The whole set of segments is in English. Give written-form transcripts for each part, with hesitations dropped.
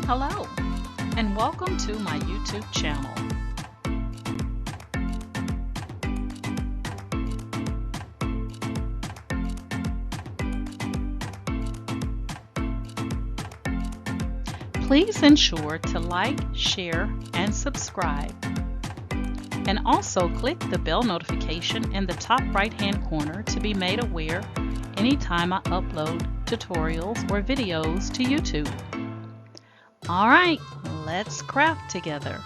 Hello, and welcome to my YouTube channel. Please ensure to like, share, and subscribe. And also click the bell notification in the top right-hand corner to be made aware anytime I upload tutorials or videos to YouTube. All right, let's craft together.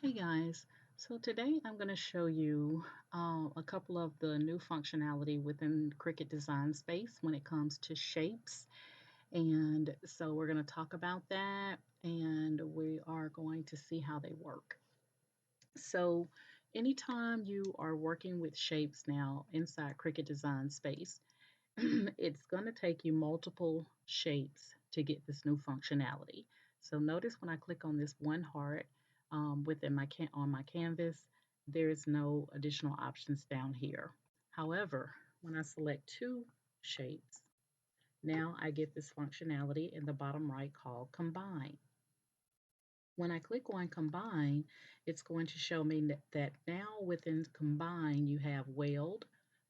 Hey guys, so today I'm going to show you a couple of the new functionality within Cricut Design Space when it comes to shapes. And so we're going to talk about that and we are going to see how they work. So anytime you are working with shapes now inside Cricut Design Space, it's going to take you multiple shapes to get this new functionality. So notice when I click on this one heart within on my canvas, there's no additional options down here. However, when I select two shapes, now I get this functionality in the bottom right called Combine. When I click on Combine, it's going to show me that now within Combine you have Weld,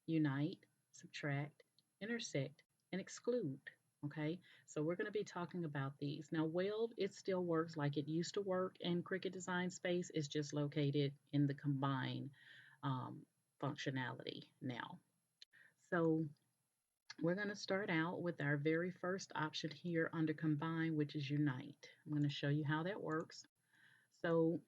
Unite, Subtract, Intersect, and Exclude. Okay, so we're going to be talking about these. Now Weld, it still works like it used to work in Cricut Design Space. It's just located in the Combine functionality now. So we're going to start out with our very first option here under Combine, which is Unite. I'm going to show you how that works. So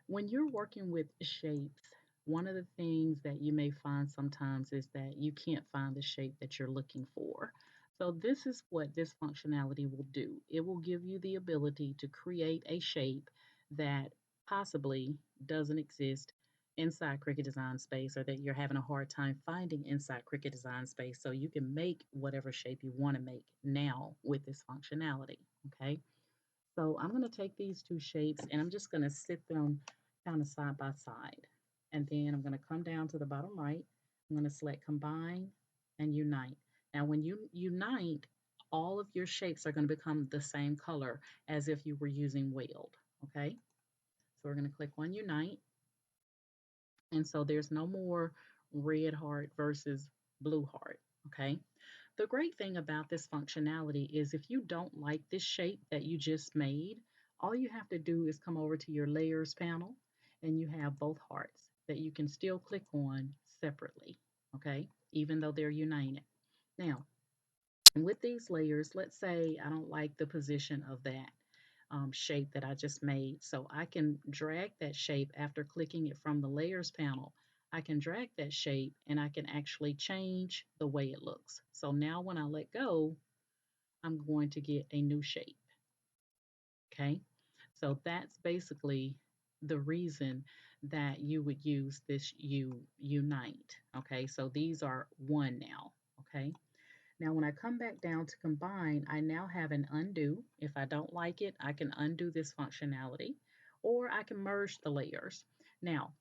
when you're working with shapes, one of the things that you may find sometimes is that you can't find the shape that you're looking for. So this is what this functionality will do. It will give you the ability to create a shape that possibly doesn't exist inside Cricut Design Space, or that you're having a hard time finding inside Cricut Design Space, so you can make whatever shape you want to make now with this functionality. Okay, so I'm going to take these two shapes and I'm just going to sit them kind of side by side. And then I'm going to come down to the bottom right. I'm going to select Combine and Unite. Now when you unite, all of your shapes are going to become the same color as if you were using Weld. Okay, so we're going to click on Unite. And so there's no more red heart versus blue heart. Okay, the great thing about this functionality is if you don't like this shape that you just made, all you have to do is come over to your layers panel and you have both hearts that you can still click on separately, okay, even though they're united. Now, with these layers, let's say I don't like the position of that shape that I just made. So I can drag that shape after clicking it from the layers panel. I can drag that shape and I can actually change the way it looks. So now when I let go, I'm going to get a new shape. Okay, so that's basically the reason that you would use this unite. Okay, so these are one now. Okay, now when I come back down to Combine, I now have an undo. If I don't like it, I can undo this functionality, or I can merge the layers. Now,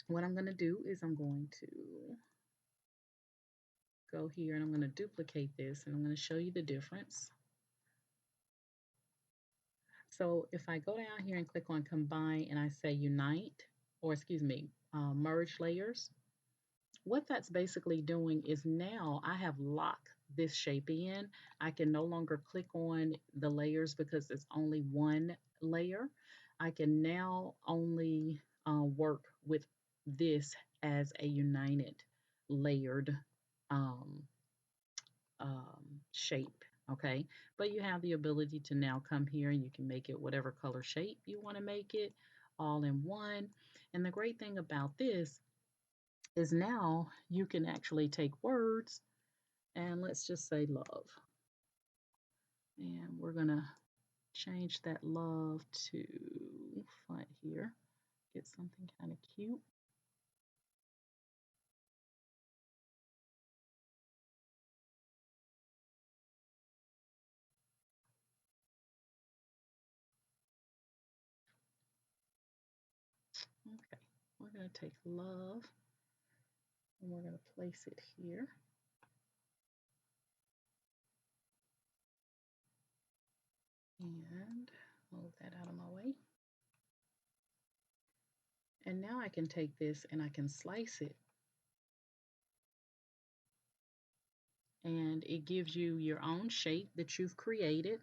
what I'm going to do is I'm going to go here and I'm going to duplicate this and I'm going to show you the difference. So if I go down here and click on Combine and I say Unite, or excuse me, Merge Layers, what that's basically doing is now I have locked this shape in. I can no longer click on the layers because it's only one layer. I can now only work with this as a united layered um, shape. Okay, but you have the ability to now come here and you can make it whatever color shape you want to make it all in one. And the great thing about this is now you can actually take words and let's just say love. And we're going to change that love to font here. Get something kind of cute. Okay, we're going to take love and we're going to place it here. And move that out of my way. And now I can take this and I can slice it. And it gives you your own shape that you've created.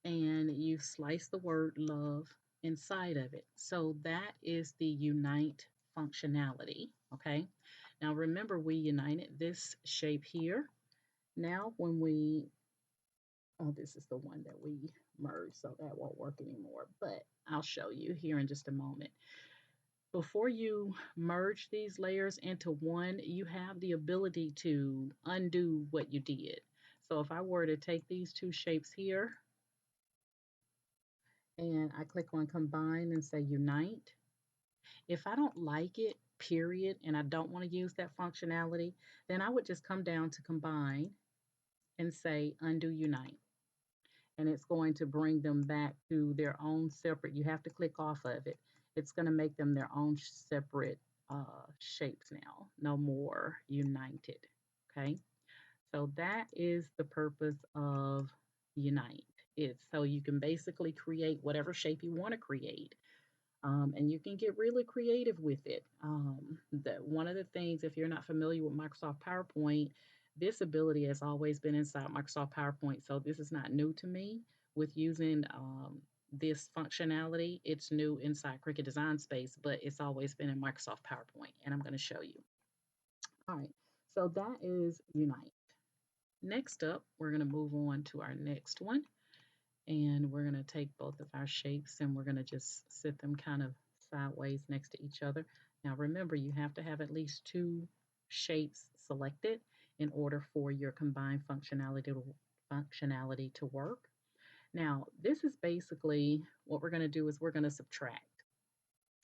And you slice the word love inside of it. So that is the unite functionality. Okay. Now remember, we united this shape here. Now when we, oh, this is the one that we merged, so that won't work anymore, but I'll show you here in just a moment. Before you merge these layers into one, you have the ability to undo what you did. So if I were to take these two shapes here and I click on combine and say unite, if I don't like it, period, and I don't want to use that functionality, then I would just come down to combine and say undo unite. And it's going to bring them back to their own separate, you have to click off of it. It's going to make them their own separate shapes now, no more united. Okay, so that is the purpose of unite. It's so you can basically create whatever shape you want to create. And you can get really creative with it. That one of the things, if you're not familiar with Microsoft PowerPoint, this ability has always been inside Microsoft PowerPoint. So this is not new to me with using this functionality. It's new inside Cricut Design Space, but it's always been in Microsoft PowerPoint. And I'm going to show you. All right, so that is Unite. Next up, we're going to move on to our next one. And we're going to take both of our shapes and we're going to just sit them kind of sideways next to each other. Now remember, you have to have at least two shapes selected in order for your combined functionality to work. Now, this is basically what we're going to do is we're going to subtract.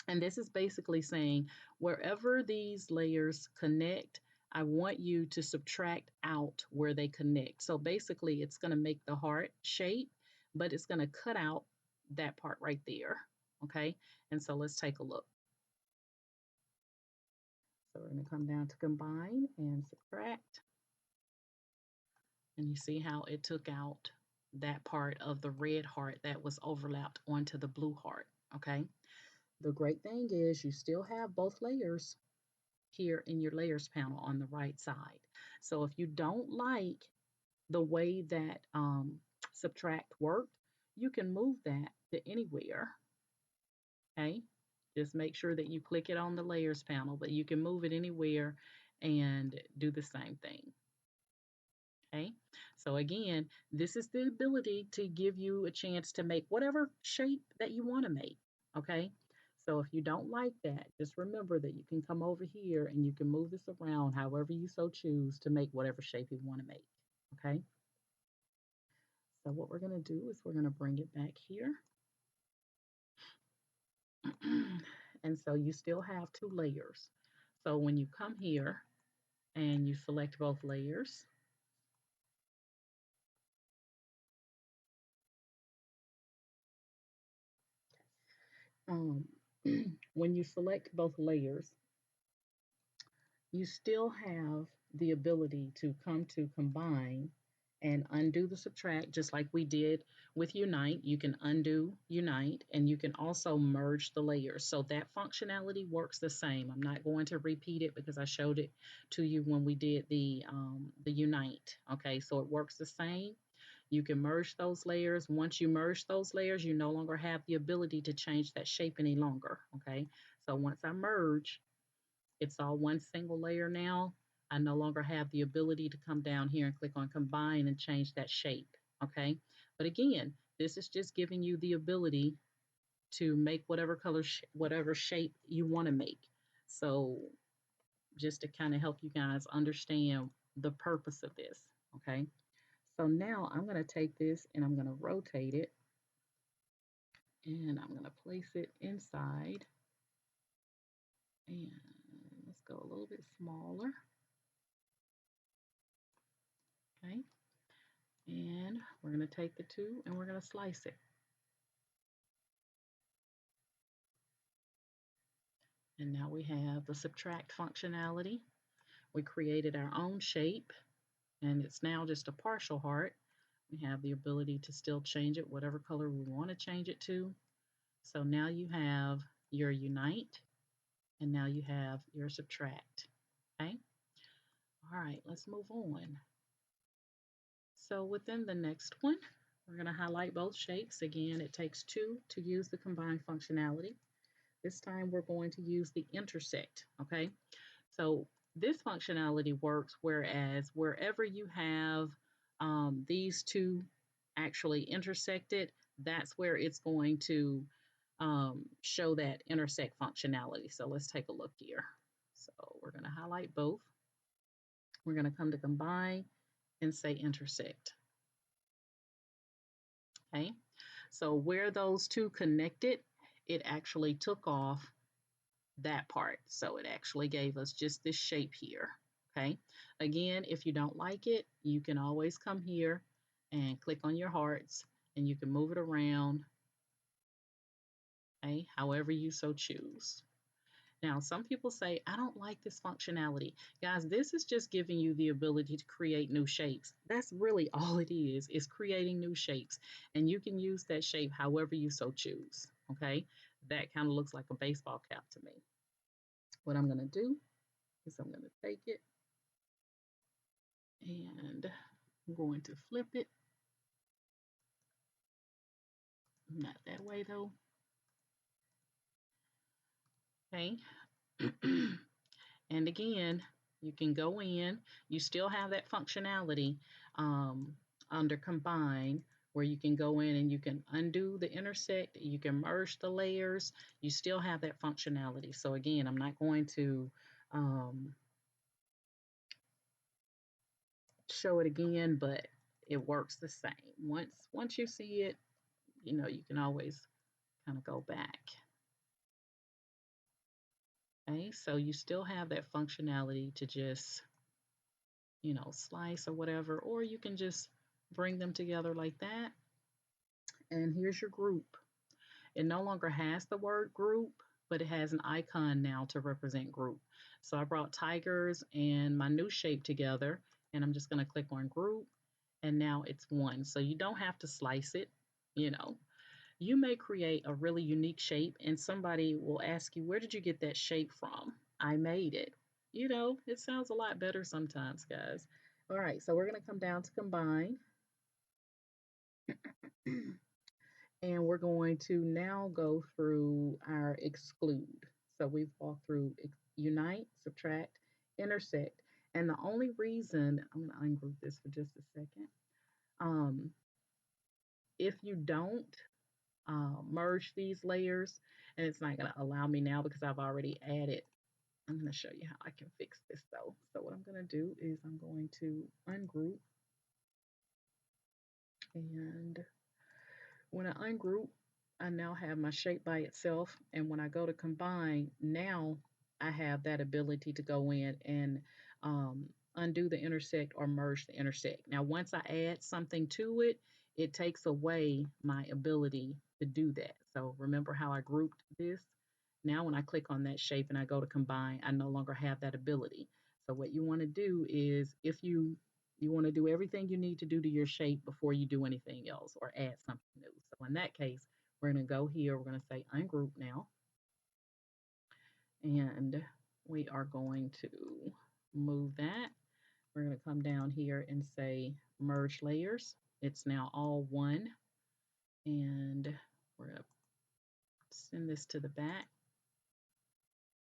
And this is basically saying wherever these layers connect, I want you to subtract out where they connect. So basically, it's going to make the heart shape, but it's going to cut out that part right there. Okay, and so let's take a look. So we're going to come down to combine and subtract. And you see how it took out that part of the red heart that was overlapped onto the blue heart. Okay, the great thing is you still have both layers here in your layers panel on the right side. So if you don't like the way that subtract worked, you can move that to anywhere. Okay, just make sure that you click it on the layers panel, but you can move it anywhere and do the same thing. Okay, so again, this is the ability to give you a chance to make whatever shape that you want to make. Okay, so if you don't like that, just remember that you can come over here and you can move this around however you so choose to make whatever shape you want to make. Okay, so what we're going to do is we're going to bring it back here. And so you still have two layers. So when you come here and you select both layers, um, when you select both layers, you still have the ability to come to combine and undo the subtract just like we did with unite. You can undo unite and you can also merge the layers. So that functionality works the same. I'm not going to repeat it because I showed it to you when we did the unite. Okay, so it works the same. You can merge those layers. Once you merge those layers, you no longer have the ability to change that shape any longer. Okay, so once I merge, it's all one single layer now. I no longer have the ability to come down here and click on combine and change that shape. Okay, but again, this is just giving you the ability to make whatever color, whatever shape you want to make. So just to kind of help you guys understand the purpose of this. Okay, so now I'm going to take this and I'm going to rotate it and I'm going to place it inside and let's go a little bit smaller. Okay, and we're going to take the two and we're going to slice it. And now we have the subtract functionality. We created our own shape and it's now just a partial heart. We have the ability to still change it, whatever color we want to change it to. So now you have your unite, and now you have your subtract. Okay. All right, let's move on. So within the next one, we're going to highlight both shapes. Again, it takes two to use the combine functionality. This time we're going to use the intersect, okay? So this functionality works whereas wherever you have these two actually intersected, that's where it's going to show that intersect functionality. So let's take a look here. So we're going to highlight both. We're going to come to combine and say intersect. Okay, so where those two connected, it actually took off that part. So it actually gave us just this shape here. Okay, again, if you don't like it, you can always come here and click on your hearts and you can move it around, okay, however you so choose. Now, some people say, I don't like this functionality. Guys, this is just giving you the ability to create new shapes. That's really all it is creating new shapes. And you can use that shape however you so choose, okay? That kind of looks like a baseball cap to me. What I'm gonna do is I'm gonna take it and I'm going to flip it. Not that way though, okay? And again, you can go in, you still have that functionality um, under combine where you can go in and you can undo the intersect, you can merge the layers, you still have that functionality. So again, I'm not going to show it again, but it works the same. Once you see it, you know, you can always kind of go back. Okay, so you still have that functionality to just, you know, slice or whatever, or you can just bring them together like that. And here's your group. It no longer has the word group, but it has an icon now to represent group. So I brought tigers and my new shape together, and I'm just going to click on group, and now it's one. So you don't have to slice it, you know. You may create a really unique shape, and somebody will ask you, where did you get that shape from? I made it. You know, it sounds a lot better sometimes, guys. All right, so we're going to come down to combine. And we're going to now go through our exclude. So we've walked through unite, subtract, intersect. And the only reason, I'm going to ungroup this for just a second. If you don't merge these layers, and it's not going to allow me now because I've already added, I'm going to show you how I can fix this though. So what I'm going to do is I'm going to ungroup, and when I ungroup, I now have my shape by itself. And when I go to combine, now I have that ability to go in and undo the intersect or merge the intersect. Now, once I add something to it, it takes away my ability to do that. So remember how I grouped this? Now, when I click on that shape and I go to combine, I no longer have that ability. So what you want to do is if you want to do everything you need to do to your shape before you do anything else or add something new. So in that case, we're going to go here. We're going to say ungroup now. And we are going to move that. We're going to come down here and say merge layers. It's now all one. And we're going to send this to the back.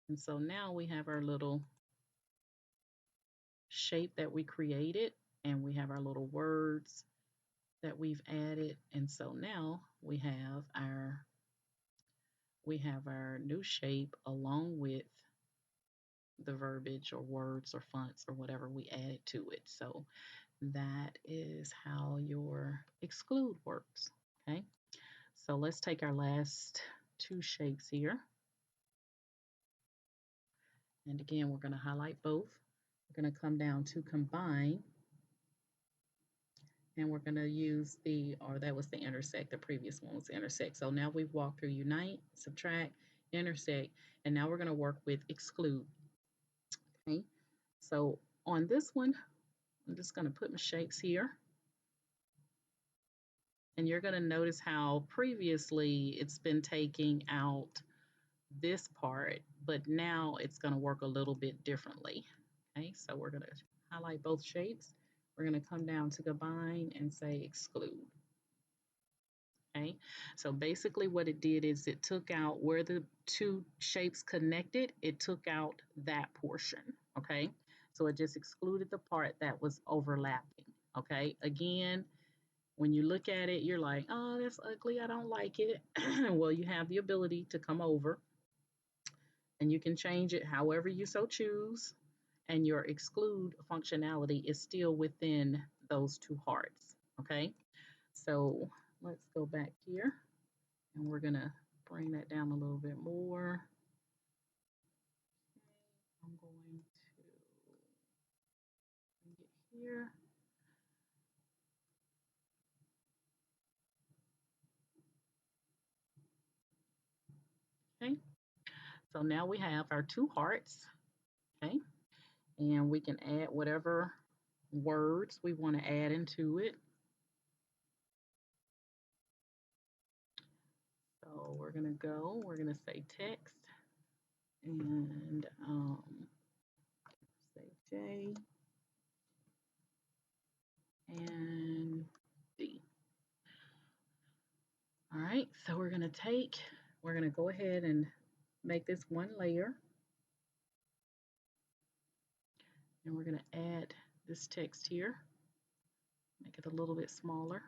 And so now we have our little shape that we created, and we have our little words that we've added. And so now we have our new shape along with the verbiage or words or fonts or whatever we added to it. So that is how your exclude works. Okay, so let's take our last two shapes here. And again, we're going to highlight both. We're going to come down to combine. And we're going to use that was the intersect. The previous one was intersect. So now we've walked through unite, subtract, intersect, and now we're going to work with exclude. Okay, so on this one, I'm just going to put my shapes here. And you're going to notice how previously it's been taking out this part, but now it's going to work a little bit differently. Okay, so we're going to highlight both shapes. We're going to come down to combine and say exclude. Okay, so basically what it did is it took out where the two shapes connected, it took out that portion. Okay, so it just excluded the part that was overlapping. Okay, again, when you look at it, you're like, oh, that's ugly, I don't like it. Well, you have the ability to come over and you can change it however you so choose, and your exclude functionality is still within those two hearts. Okay, so let's go back here and we're gonna bring that down a little bit more. I'm going to bring it here. Okay, so now we have our two hearts. Okay, and we can add whatever words we want to add into it. So we're gonna say text and say J and D. All right, so we're gonna go ahead and make this one layer, and we're gonna add this text here, make it a little bit smaller.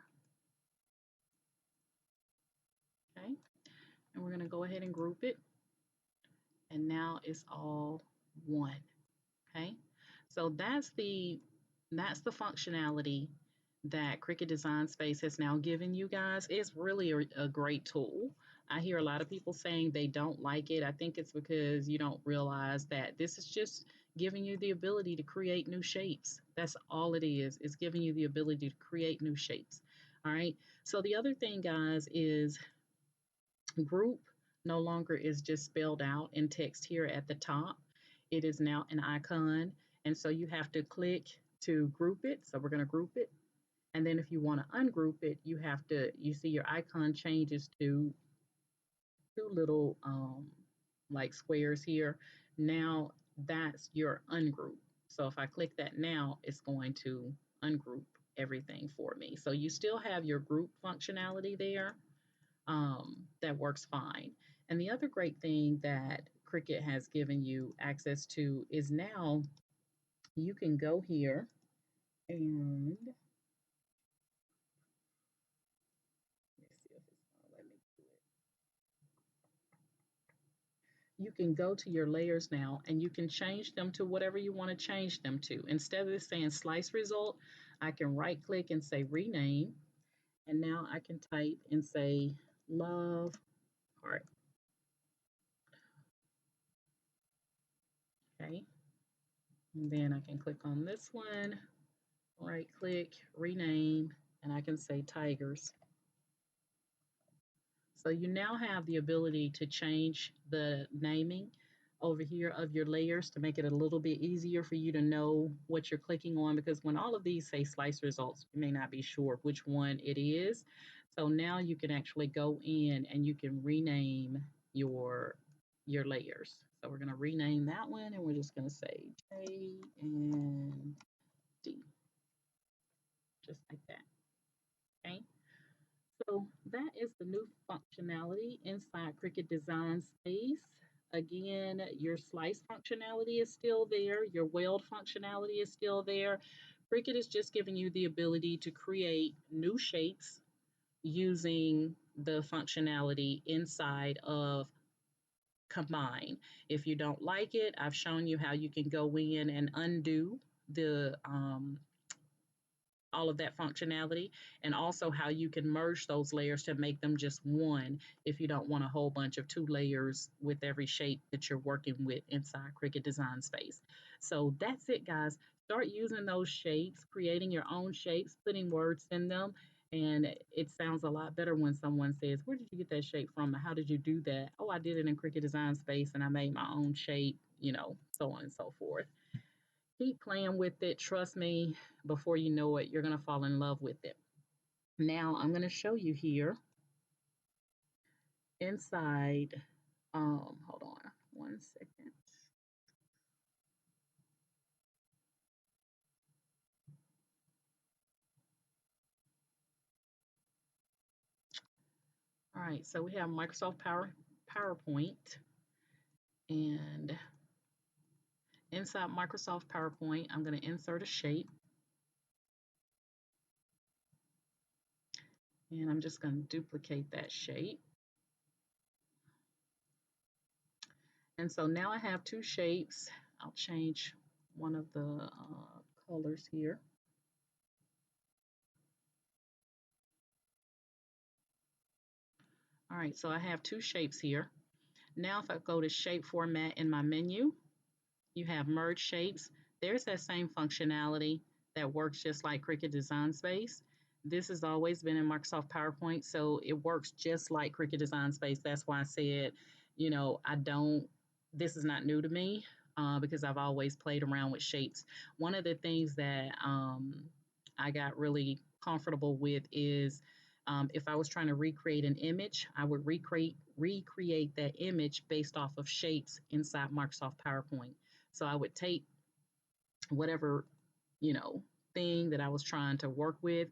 Okay, and we're gonna go ahead and group it, and now it's all one. Okay, so that's the functionality that Cricut Design Space has now given you guys. It's really a great tool. I hear a lot of people saying they don't like it. I think it's because you don't realize that this is just giving you the ability to create new shapes. That's all it is. It's giving you the ability to create new shapes. All right. So the other thing, guys, is group no longer is just spelled out in text here at the top. It is now an icon. And so you have to click to group it. So we're going to group it. And then if you want to ungroup it, you see your icon changes to two little like squares here. Now that's your ungroup. So if I click that now, it's going to ungroup everything for me. So you still have your group functionality there. That works fine. And the other great thing that Cricut has given you access to is now you can go here and let's see if it's gonna let me do it. You can go to your layers now and you can change them to whatever you want to change them to. Instead of saying slice result, I can right click and say rename. And now I can type and say love heart. Okay. And then I can click on this one, right click, rename, and I can say tigers. So you now have the ability to change the naming over here of your layers to make it a little bit easier for you to know what you're clicking on, because when all of these say slice results, you may not be sure which one it is. So now you can actually go in and you can rename your layers. So we're going to rename that one and we're just going to say J and D, just like that. Okay. So that is the new functionality inside Cricut Design Space. Again, your slice functionality is still there. Your weld functionality is still there. Cricut is just giving you the ability to create new shapes using the functionality inside of Combine. If you don't like it, I've shown you how you can go in and undo the all of that functionality, and also how you can merge those layers to make them just one if you don't want a whole bunch of two layers with every shape that you're working with inside Cricut Design Space. So that's it, guys. Start using those shapes, creating your own shapes, putting words in them. And it sounds a lot better when someone says, where did you get that shape from? How did you do that? Oh, I did it in Cricut Design Space and I made my own shape, so on and so forth. Keep playing with it. Trust me, before you know it, you're going to fall in love with it. Now I'm going to show you here inside, hold on 1 second. All right, so we have PowerPoint, and inside Microsoft PowerPoint, I'm going to insert a shape, and I'm just going to duplicate that shape. And so now I have two shapes. I'll change one of the colors here. All right, so I have two shapes here. Now if I go to shape format in my menu, you have merge shapes. There's that same functionality that works just like Cricut Design Space. This has always been in Microsoft PowerPoint, so it works just like Cricut Design Space. That's why I said, this is not new to me because I've always played around with shapes. One of the things that I got really comfortable with is if I was trying to recreate an image, I would recreate that image based off of shapes inside Microsoft PowerPoint. So I would take whatever, you know, thing that I was trying to work with,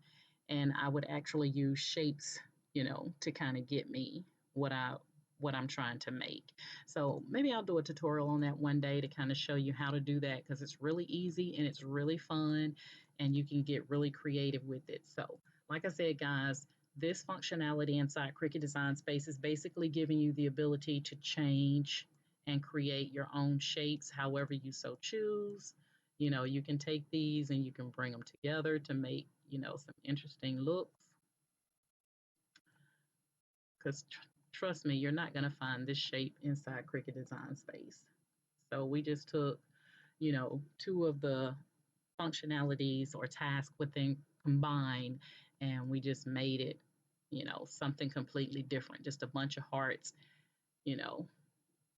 and I would actually use shapes, to kind of get me what I'm trying to make. So maybe I'll do a tutorial on that one day to kind of show you how to do that because it's really easy and it's really fun and you can get really creative with it. So, like I said, guys, this functionality inside Cricut Design Space is basically giving you the ability to change and create your own shapes however you so choose. You can take these and you can bring them together to make, some interesting looks. Because trust me, you're not going to find this shape inside Cricut Design Space. So we just took, two of the functionalities or tasks within combined, and we just made it, something completely different, just a bunch of hearts, you know,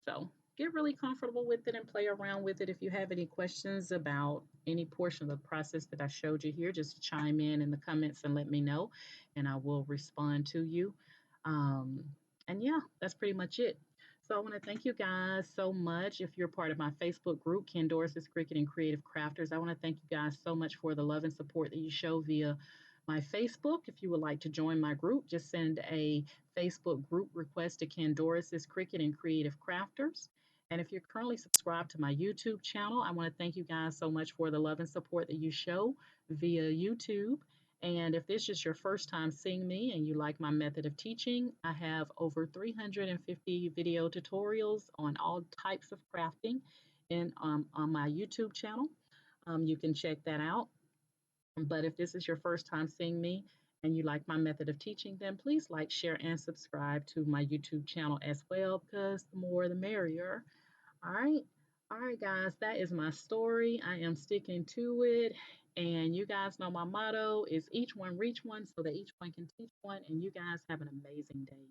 So get really comfortable with it and play around with it. If you have any questions about any portion of the process that I showed you here, just chime in the comments and let me know, and I will respond to you. Um, and yeah, that's pretty much it. So I want to thank you guys so much. If you're part of my Facebook group, Candoris's Cricut and Creative Crafters, I want to thank you guys so much for the love and support that you show via my Facebook. If you would like to join my group, just send a Facebook group request to Candoris's Cricut and Creative Crafters. And if you're currently subscribed to my YouTube channel, I want to thank you guys so much for the love and support that you show via YouTube. And if this is your first time seeing me and you like my method of teaching, I have over 350 video tutorials on all types of crafting on my YouTube channel. You can check that out. But if this is your first time seeing me and you like my method of teaching, then please like, share, and subscribe to my YouTube channel as well because the more the merrier. All right. All right, guys, that is my story. I am sticking to it. And you guys know my motto is each one reach one so that each one can teach one. And you guys have an amazing day.